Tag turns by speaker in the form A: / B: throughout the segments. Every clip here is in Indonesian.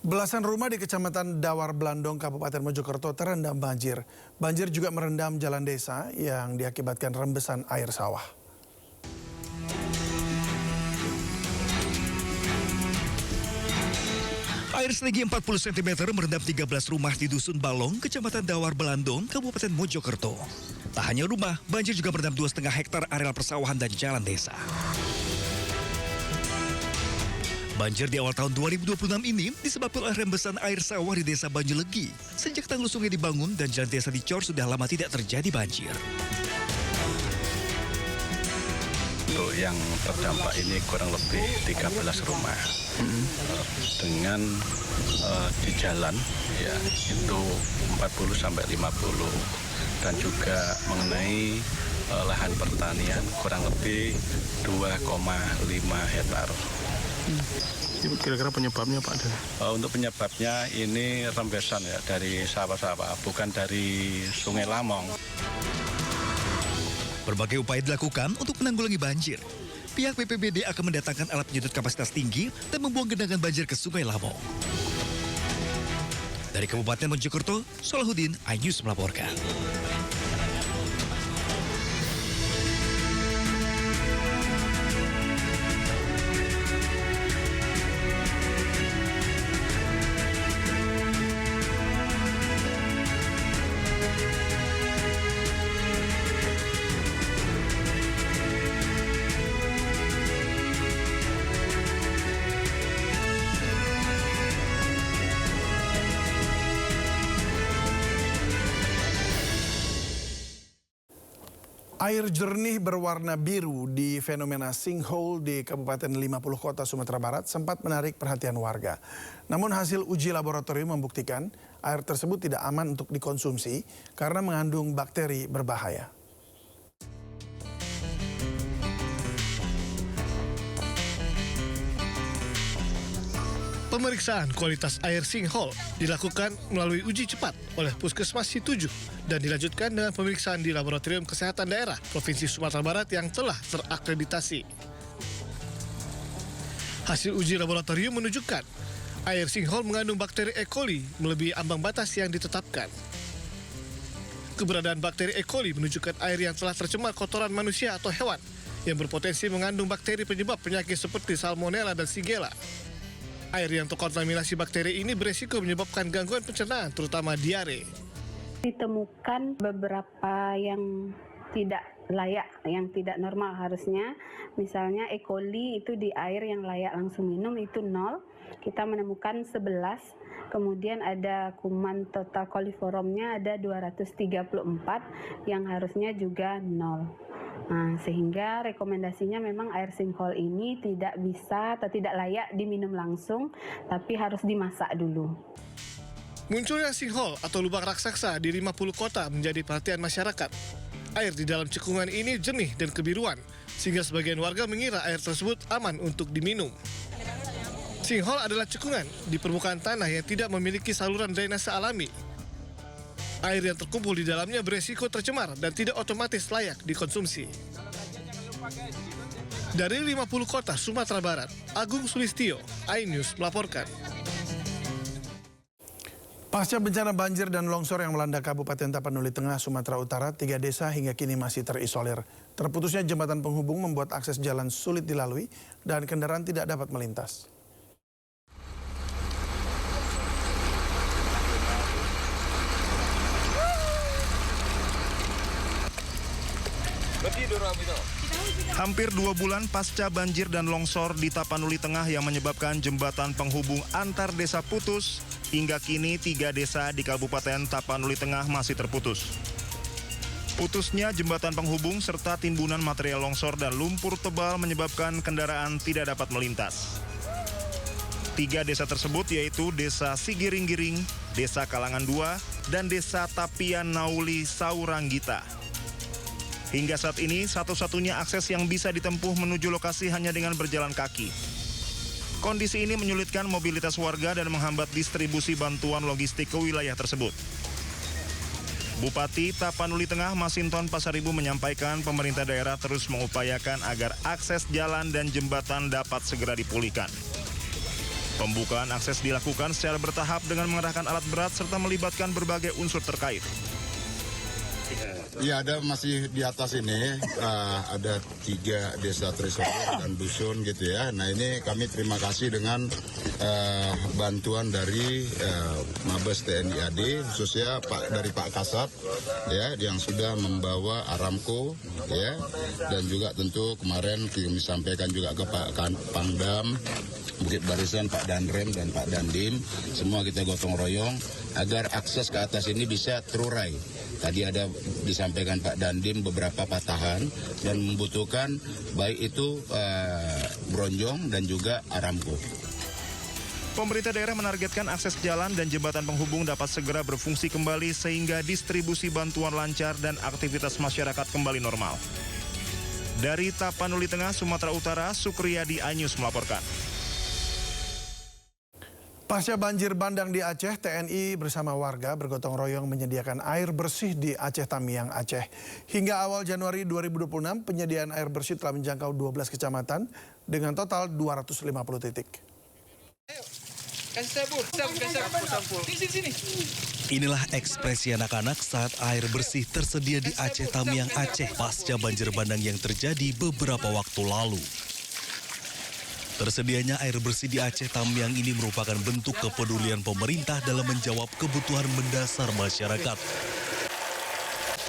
A: Belasan rumah di Kecamatan Dawar Blandong, Kabupaten Mojokerto terendam banjir. Banjir juga merendam jalan desa yang diakibatkan rembesan air sawah.
B: Air setinggi 40 cm merendam 13 rumah di Dusun Balong, Kecamatan Dawar Blandong, Kabupaten Mojokerto. Tak hanya rumah, banjir juga merendam 2,5 hektar areal persawahan dan jalan desa. Banjir di awal tahun 2026 ini disebabkan oleh rembesan air sawah di desa Banjulegi. Sejak tanggul sungai dibangun dan jalan desa dicor sudah lama tidak terjadi banjir.
C: Untuk yang terdampak ini kurang lebih 13 rumah dengan di jalan ya itu 40 sampai 50 dan juga mengenai lahan pertanian kurang lebih 2,5 hektar.
D: Kira-kira penyebabnya Pak?
C: Untuk penyebabnya ini rembesan ya dari sawah-sawah, bukan dari Sungai Lamong.
B: Berbagai upaya dilakukan untuk menanggulangi banjir. Pihak BPBD akan mendatangkan alat penyedot kapasitas tinggi dan membuang genangan banjir ke Sungai Lamong. Dari Kabupaten Mojokerto, Salahuddin, iNews melaporkan.
A: Air jernih berwarna biru di fenomena sinkhole di Kabupaten 50 Kota Sumatera Barat sempat menarik perhatian warga. Namun hasil uji laboratorium membuktikan air tersebut tidak aman untuk dikonsumsi karena mengandung bakteri berbahaya.
D: Pemeriksaan kualitas air sinkhole dilakukan melalui uji cepat oleh Puskesmas Situjuh dan dilanjutkan dengan pemeriksaan di Laboratorium Kesehatan Daerah Provinsi Sumatera Barat yang telah terakreditasi. Hasil uji laboratorium menunjukkan air sinkhole mengandung bakteri E. coli melebihi ambang batas yang ditetapkan. Keberadaan bakteri E. coli menunjukkan air yang telah tercemar kotoran manusia atau hewan yang berpotensi mengandung bakteri penyebab penyakit seperti Salmonella dan Shigella. Air yang terkontaminasi bakteri ini beresiko menyebabkan gangguan pencernaan, terutama diare.
E: Ditemukan beberapa yang tidak layak, yang tidak normal harusnya. Misalnya E. coli itu di air yang layak langsung minum itu 0. Kita menemukan 11. Kemudian ada kuman total coliformnya ada 234 yang harusnya juga 0. Nah, sehingga rekomendasinya memang air sinkhole ini tidak bisa atau tidak layak diminum langsung, tapi harus dimasak dulu.
D: Munculnya sinkhole atau lubang raksasa di 50 kota menjadi perhatian masyarakat. Air di dalam cekungan ini jernih dan kebiruan, sehingga sebagian warga mengira air tersebut aman untuk diminum. Sinkhole adalah cekungan di permukaan tanah yang tidak memiliki saluran drainase alami. Air yang terkumpul di dalamnya beresiko tercemar dan tidak otomatis layak dikonsumsi. Dari 50 kota Sumatera Barat, Agung Sulistyo, iNews melaporkan.
A: Pasca bencana banjir dan longsor yang melanda Kabupaten Tapanuli Tengah, Sumatera Utara, 3 desa hingga kini masih terisolir. Terputusnya jembatan penghubung membuat akses jalan sulit dilalui dan kendaraan tidak dapat melintas.
F: Hampir 2 bulan pasca banjir dan longsor di Tapanuli Tengah yang menyebabkan jembatan penghubung antar desa putus, hingga kini 3 desa di Kabupaten Tapanuli Tengah masih terputus. Putusnya jembatan penghubung serta timbunan material longsor dan lumpur tebal menyebabkan kendaraan tidak dapat melintas. 3 desa tersebut yaitu Desa Sigiring-Giring, Desa Kalangan 2, dan Desa Tapian Nauli Sauranggita. Hingga saat ini, satu-satunya akses yang bisa ditempuh menuju lokasi hanya dengan berjalan kaki. Kondisi ini menyulitkan mobilitas warga dan menghambat distribusi bantuan logistik ke wilayah tersebut. Bupati Tapanuli Tengah Masinton Pasaribu menyampaikan pemerintah daerah terus mengupayakan agar akses jalan dan jembatan dapat segera dipulihkan. Pembukaan akses dilakukan secara bertahap dengan mengerahkan alat berat serta melibatkan berbagai unsur terkait.
G: Iya, ada masih di atas ini, ada 3 desa terisolir dan dusun gitu ya. Nah, ini kami terima kasih dengan bantuan dari Mabes TNI AD, khususnya dari Pak Kasat ya, yang sudah membawa Aramco ya, dan juga tentu kemarin kami sampaikan juga ke Pak Pangdam, Bukit Barisan, Pak Danrem dan Pak Dandim, semua kita gotong royong agar akses ke atas ini bisa terurai. Tadi ada disampaikan Pak Dandim beberapa patahan dan membutuhkan baik itu bronjong dan juga Aramco.
F: Pemerintah daerah menargetkan akses jalan dan jembatan penghubung dapat segera berfungsi kembali sehingga distribusi bantuan lancar dan aktivitas masyarakat kembali normal. Dari Tapanuli Tengah, Sumatera Utara, Sukriyadi Anyus melaporkan.
A: Pasca banjir bandang di Aceh, TNI bersama warga bergotong royong menyediakan air bersih di Aceh Tamiang, Aceh. Hingga awal Januari 2026, penyediaan air bersih telah menjangkau 12 kecamatan dengan total 250 titik.
B: Inilah ekspresi anak-anak saat air bersih tersedia di Aceh Tamiang, Aceh pasca banjir bandang yang terjadi beberapa waktu lalu. Tersedianya air bersih di Aceh Tamiang ini merupakan bentuk kepedulian pemerintah dalam menjawab kebutuhan mendasar masyarakat.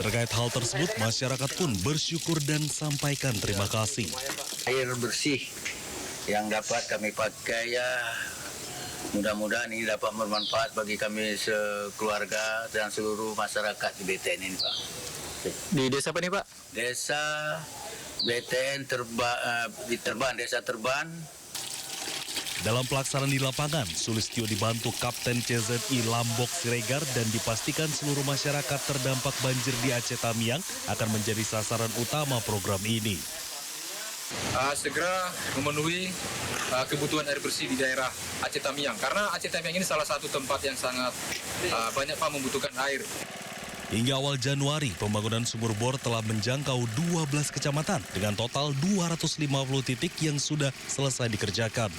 B: Terkait hal tersebut, masyarakat pun bersyukur dan sampaikan terima kasih.
H: Air bersih yang dapat kami pakai ya, mudah-mudahan ini dapat bermanfaat bagi kami sekeluarga dan seluruh masyarakat di BTN ini, Pak.
I: Di desa apa nih, Pak?
H: Desa BTN Desa Terban.
B: Dalam pelaksanaan di lapangan, Sulistyo dibantu Kapten CZI Lambok Siregar dan dipastikan seluruh masyarakat terdampak banjir di Aceh Tamiang akan menjadi sasaran utama program ini.
I: Segera memenuhi kebutuhan air bersih di daerah Aceh Tamiang. Karena Aceh Tamiang ini salah satu tempat yang sangat banyak Pak membutuhkan air.
B: Hingga awal Januari, pembangunan sumur bor telah menjangkau 12 kecamatan dengan total 250 titik yang sudah selesai dikerjakan.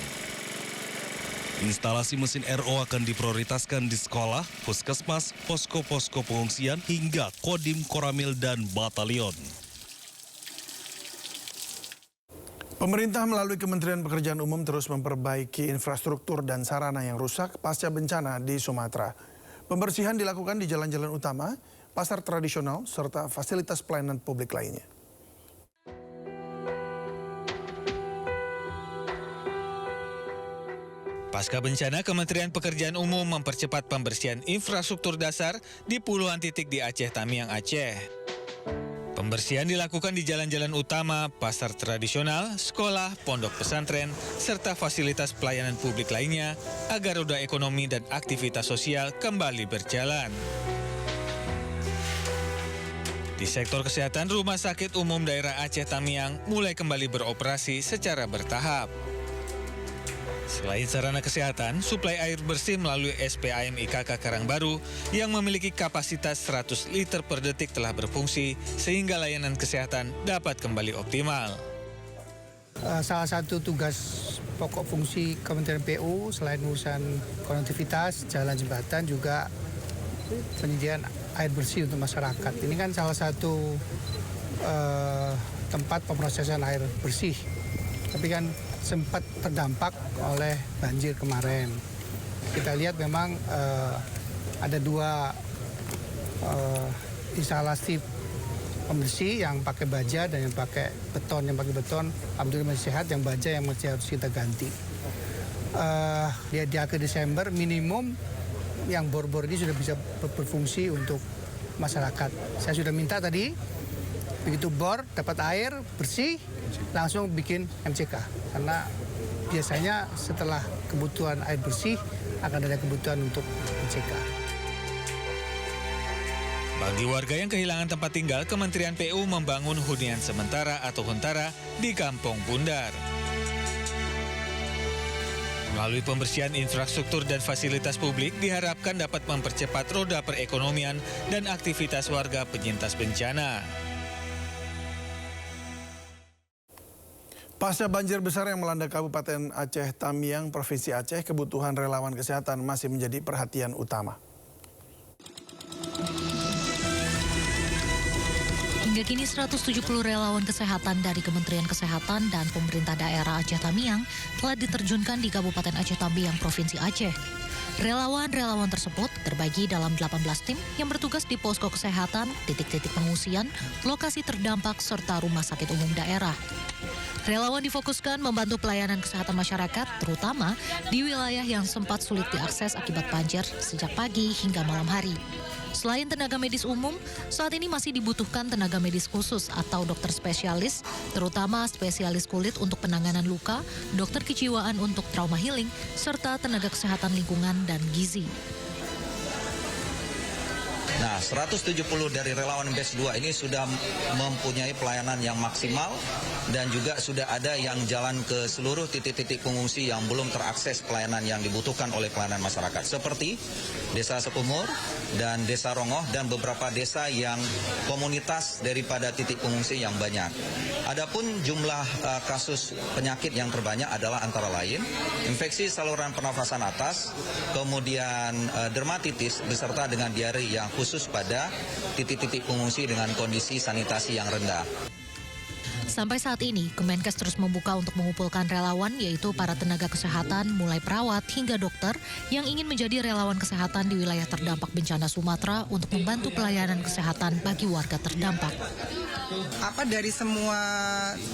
B: Instalasi mesin RO akan diprioritaskan di sekolah, puskesmas, posko-posko pengungsian, hingga kodim, koramil, dan batalion.
A: Pemerintah melalui Kementerian Pekerjaan Umum terus memperbaiki infrastruktur dan sarana yang rusak pasca bencana di Sumatera. Pembersihan dilakukan di jalan-jalan utama, pasar tradisional, serta fasilitas pelayanan publik lainnya.
J: Pasca bencana, Kementerian Pekerjaan Umum mempercepat pembersihan infrastruktur dasar di puluhan titik di Aceh Tamiang, Aceh. Pembersihan dilakukan di jalan-jalan utama, pasar tradisional, sekolah, pondok pesantren, serta fasilitas pelayanan publik lainnya agar roda ekonomi dan aktivitas sosial kembali berjalan. Di sektor kesehatan, Rumah Sakit Umum Daerah Aceh Tamiang mulai kembali beroperasi secara bertahap. Selain sarana kesehatan, suplai air bersih melalui SPAM IKK Karangbaru yang memiliki kapasitas 100 liter per detik telah berfungsi sehingga layanan kesehatan dapat kembali optimal.
K: Salah satu tugas pokok fungsi Kementerian PU selain urusan konektivitas, jalan jembatan juga penyediaan air bersih untuk masyarakat. Ini kan salah satu tempat pemrosesan air bersih. Tapi kan sempat terdampak oleh banjir kemarin. Kita lihat memang ada 2 instalasi pembersih yang pakai baja dan yang pakai beton. Yang pakai beton alhamdulillah masih sehat, yang baja yang masih harus kita ganti. Di akhir Desember minimum yang bor-bor ini sudah bisa berfungsi untuk masyarakat. Saya sudah minta tadi, begitu bor dapat air bersih, langsung bikin MCK. Karena biasanya setelah kebutuhan air bersih akan ada kebutuhan untuk MCK.
J: Bagi warga yang kehilangan tempat tinggal, Kementerian PU membangun hunian sementara atau huntara di Kampung Bundar. Melalui pembersihan infrastruktur dan fasilitas publik diharapkan dapat mempercepat roda perekonomian dan aktivitas warga penyintas bencana.
A: Pasca banjir besar yang melanda Kabupaten Aceh Tamiang, Provinsi Aceh, kebutuhan relawan kesehatan masih menjadi perhatian utama.
L: Hingga kini 170 relawan kesehatan dari Kementerian Kesehatan dan pemerintah daerah Aceh Tamiang telah diterjunkan di Kabupaten Aceh Tamiang, Provinsi Aceh. Relawan-relawan tersebut terbagi dalam 18 tim yang bertugas di posko kesehatan, titik-titik pengungsian, lokasi terdampak, serta rumah sakit umum daerah. Relawan difokuskan membantu pelayanan kesehatan masyarakat, terutama di wilayah yang sempat sulit diakses akibat banjir sejak pagi hingga malam hari. Selain tenaga medis umum, saat ini masih dibutuhkan tenaga medis khusus atau dokter spesialis, terutama spesialis kulit untuk penanganan luka, dokter kejiwaan untuk trauma healing, serta tenaga kesehatan lingkungan dan gizi.
M: Nah, 170 dari relawan BES 2 ini sudah mempunyai pelayanan yang maksimal dan juga sudah ada yang jalan ke seluruh titik-titik pengungsi yang belum terakses pelayanan yang dibutuhkan oleh pelayanan masyarakat. Seperti Desa Sekumur dan Desa Rongoh dan beberapa desa yang komunitas daripada titik pengungsi yang banyak. Adapun jumlah kasus penyakit yang terbanyak adalah antara lain infeksi saluran pernafasan atas, kemudian dermatitis beserta dengan diare yang khusus pada titik-titik pengungsi dengan kondisi sanitasi yang rendah.
L: Sampai saat ini, Kemenkes terus membuka untuk mengumpulkan relawan, yaitu para tenaga kesehatan, mulai perawat hingga dokter, yang ingin menjadi relawan kesehatan di wilayah terdampak bencana Sumatera untuk membantu pelayanan kesehatan bagi warga terdampak.
N: Dari semua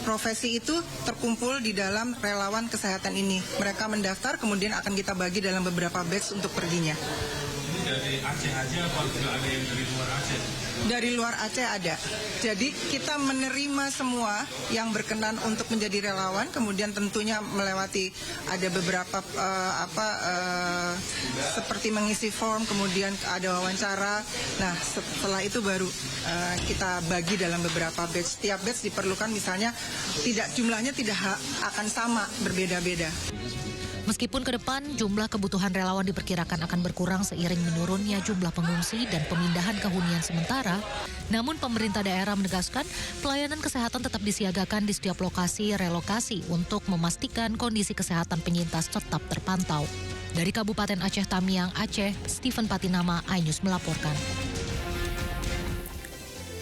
N: profesi itu terkumpul di dalam relawan kesehatan ini. Mereka mendaftar, kemudian akan kita bagi dalam beberapa batch untuk perginya.
O: Dari Aceh aja apa juga ada yang dari luar Aceh?
N: Dari luar Aceh ada. Jadi kita menerima semua yang berkenan untuk menjadi relawan, kemudian tentunya melewati ada beberapa seperti mengisi form, kemudian ada wawancara. Nah, setelah itu baru kita bagi dalam beberapa batch. Setiap batch diperlukan misalnya jumlahnya tidak akan sama, berbeda-beda.
L: Meskipun ke depan jumlah kebutuhan relawan diperkirakan akan berkurang seiring menurunnya jumlah pengungsi dan pemindahan ke hunian sementara, namun pemerintah daerah menegaskan pelayanan kesehatan tetap disiagakan di setiap lokasi relokasi untuk memastikan kondisi kesehatan penyintas tetap terpantau. Dari Kabupaten Aceh Tamiang, Aceh, Stephen Patinama, iNews melaporkan.